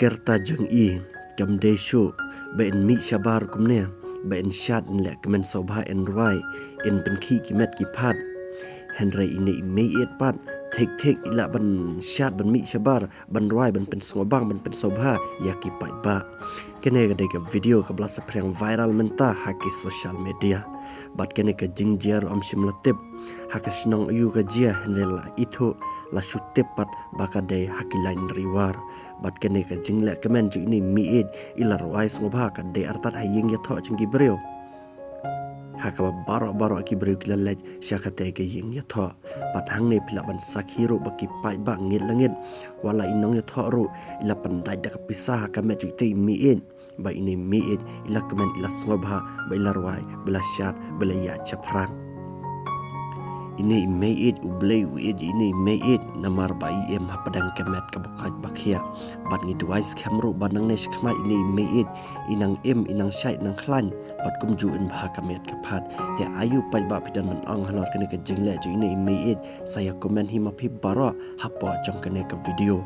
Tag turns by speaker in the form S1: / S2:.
S1: kerta jeng i kamdesho ba en mi shabar kumne ba en shat le kemen sobha en rai en penki kimet kipat henry ini meit pat tek ila ban shat ban mi shabar ban rai ban pen ngobang ban pen sobha ya ki pai ba kene ga de video ka blas preng viral menta haki social media bat kene ka jingjiar am shimlatip hakas nong yu ka jia hendela itho la shutep pat baka de hakilain riwar bat kene ka jingle kemen ju ini miid ila rai ngobha ka de artat haying ya tho chingi breo hakaba baro ki breu kilalaj syakate ke ying ya tho pat hang ne pila ban sakhiro baki pai ba ngit langit wala inong ya tho ru ila pandai da pisah ka me jite miid ba ini miid ila kemen ila ngobha ba ila rai bela syat bela ya chapran ini meit ublei uid ini meit namar bai em hapadang kemet kabukat bakhia bat ni device kamru banang ne shkma ini meit inang em inang syai nang klan bat kumju in bha kamet kapat te ayu pai ba pidan man ang halor kene ke jingle ju ini meit saya komen himapi bara hapa jong kene ke video